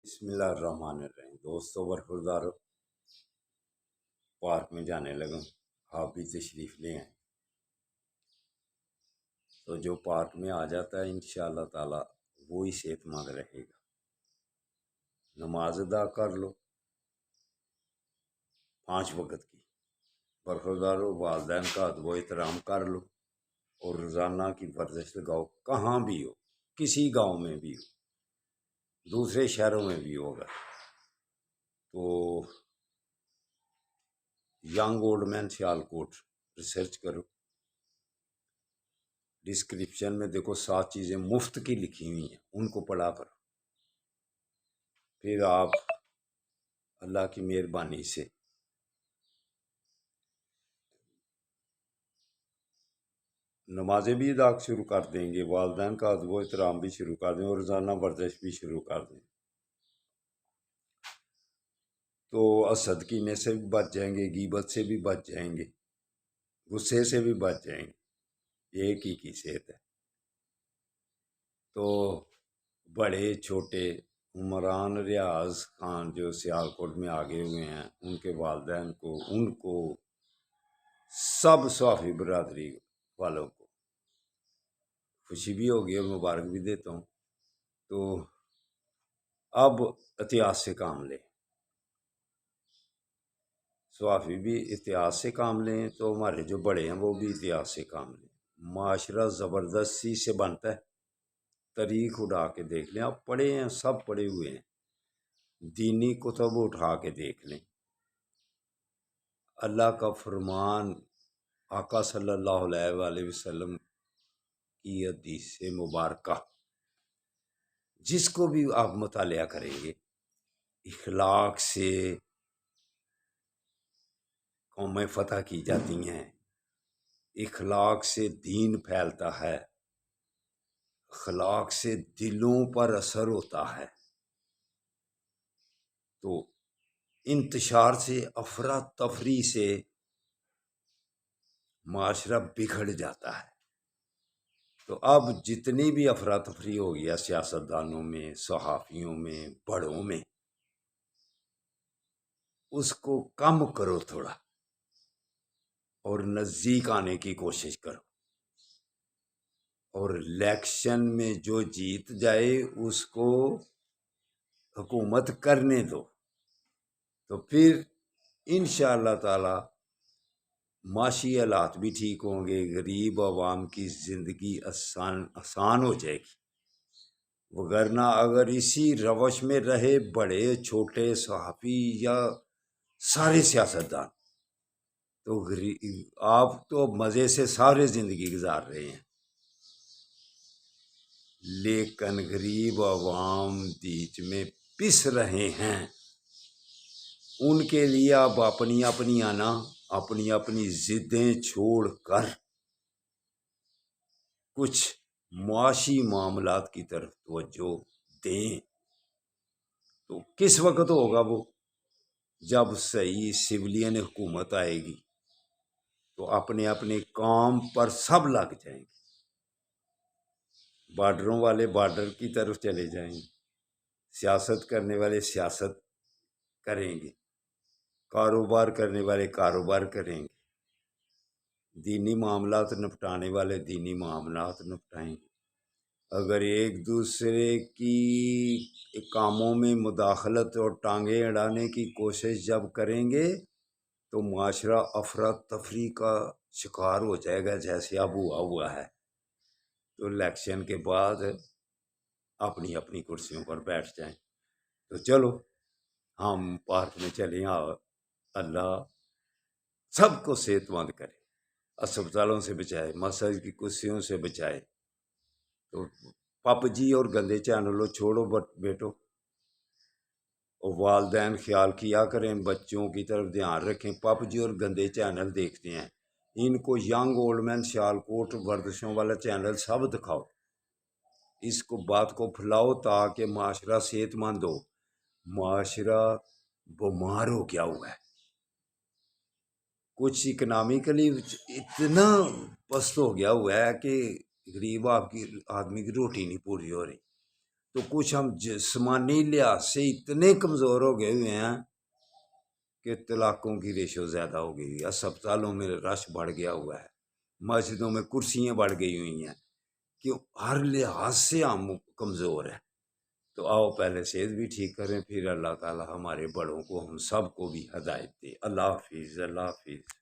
بسم اللہ الرحمن الرحیم دوستو برخوردار پارک میں جانے لگا، آپ بھی تشریف لے آئیں تو جو پارک میں آ جاتا ہے انشاءاللہ تعالی وہی صحت مند رہے گا۔ نماز ادا کر لو 5 وقت کی، برخوردارو والدین کا ادب و احترام کر لو اور روزانہ کی ورزش لگاؤ، کہاں بھی ہو، کسی گاؤں میں بھی ہو، دوسرے شہروں میں بھی ہوگا تو young old man Sialkot research کرو، ڈسکرپشن میں دیکھو 7 چیزیں مفت کی لکھی ہوئی ہیں، ان کو پڑھا کرو، پھر آپ اللہ کی مہربانی سے نمازیں بھی ادا شروع کر دیں گے، والدین کا ادب و احترام بھی شروع کر دیں اور روزانہ ورزش بھی شروع کر دیں تو حسد کینے سے بھی بچ جائیں گے، غیبت سے بھی بچ جائیں گے، غصے سے بھی بچ جائیں گے، ایک ہی کی صحت ہے۔ تو بڑے چھوٹے عمران ریاض خان جو سیالکوٹ میں آگے ہوئے ہیں، ان کے والدین کو، ان کو سب صافی برادری والوں کو خوشی بھی ہوگی اور مبارک بھی دیتا ہوں۔ تو اب احتیاط سے کام لیں، صوافی بھی احتیاط سے کام لیں تو ہمارے جو بڑے ہیں وہ بھی احتیاط سے کام لیں۔ معاشرہ زبردستی سے بنتا ہے، تاریخ اٹھا کے دیکھ لیں، آپ پڑھے ہیں، سب پڑھے ہوئے ہیں، دینی کتب اٹھا کے دیکھ لیں، اللہ کا فرمان، آقا صلی اللہ علیہ وآلہ وسلم کی حدیث مبارکہ، جس کو بھی آپ مطالعہ کریں گے، اخلاق سے قومیں فتح کی جاتی ہیں، اخلاق سے دین پھیلتا ہے، اخلاق سے دلوں پر اثر ہوتا ہے، تو انتشار سے، افراتفری سے معاشرہ بگڑ جاتا ہے۔ تو اب جتنی بھی افراتفری ہو گیا سیاستدانوں میں، صحافیوں میں، بڑوں میں، اس کو کم کرو تھوڑا اور نزدیک آنے کی کوشش کرو، اور الیکشن میں جو جیت جائے اس کو حکومت کرنے دو، تو پھر انشاءاللہ تعالی معاشی حالات بھی ٹھیک ہوں گے، غریب عوام کی زندگی آسان ہو جائے گی۔ وگرنہ اگر اسی روش میں رہے بڑے چھوٹے صحافی یا سارے سیاستدان، تو آپ تو مزے سے سارے زندگی گزار رہے ہیں، لیکن غریب عوام بیچ میں پس رہے ہیں، ان کے لیے آپ اپنی ضدیں چھوڑ کر کچھ معاشی معاملات کی طرف توجہ دیں۔ تو کس وقت ہوگا وہ؟ جب صحیح سویلین حکومت آئے گی تو اپنے کام پر سب لگ جائیں گے، بارڈروں والے بارڈر کی طرف چلے جائیں گے، سیاست کرنے والے سیاست کریں گے، کاروبار کرنے والے کاروبار کریں گے، دینی معاملات نپٹانے والے دینی معاملات نپٹائیں گے۔ اگر ایک دوسرے کی کاموں میں مداخلت اور ٹانگیں اڑانے کی کوشش جب کریں گے تو معاشرہ افراتفری کا شکار ہو جائے گا، جیسے اب ہوا ہے۔ تو الیکشن کے بعد اپنی کرسیوں پر بیٹھ جائیں۔ تو چلو ہم پارک میں چلیں، اللہ سب کو صحت مند کرے، اسپتالوں سے بچائے، مساجد کی کرسیوں سے بچائے۔ تو پپ جی اور گندے چینلوں چھوڑو بیٹو، اور والدین خیال کیا کریں، بچوں کی طرف دھیان رکھیں، پپ جی اور گندے چینل دیکھتے ہیں، ان کو ینگ اولڈ مین سیالکوٹ ورزشوں والا چینل سب دکھاؤ، اس کو بات کو پھیلاؤ تاکہ معاشرہ صحت مند ہو۔ معاشرہ بیمار ہو گیا ہوا ہے، کچھ اکنامکلی اتنا پست ہو گیا ہوا ہے کہ غریب آدمی کی روٹی نہیں پوری ہو رہی، تو کچھ ہم جسمانی لحاظ سے اتنے کمزور ہو گئے ہوئے ہیں کہ طلاقوں کی ریشو زیادہ ہو گئی ہے، اسپتالوں میں رش بڑھ گیا ہوا ہے، مسجدوں میں کرسیاں بڑھ گئی ہوئی ہیں، کہ ہر لحاظ سے ہم کمزور ہیں۔ تو آؤ پہلے صحت بھی ٹھیک کریں، پھر اللہ تعالی ہمارے بڑوں کو، ہم سب کو بھی ہدایت دے۔ اللہ حافظ، اللہ حافظ۔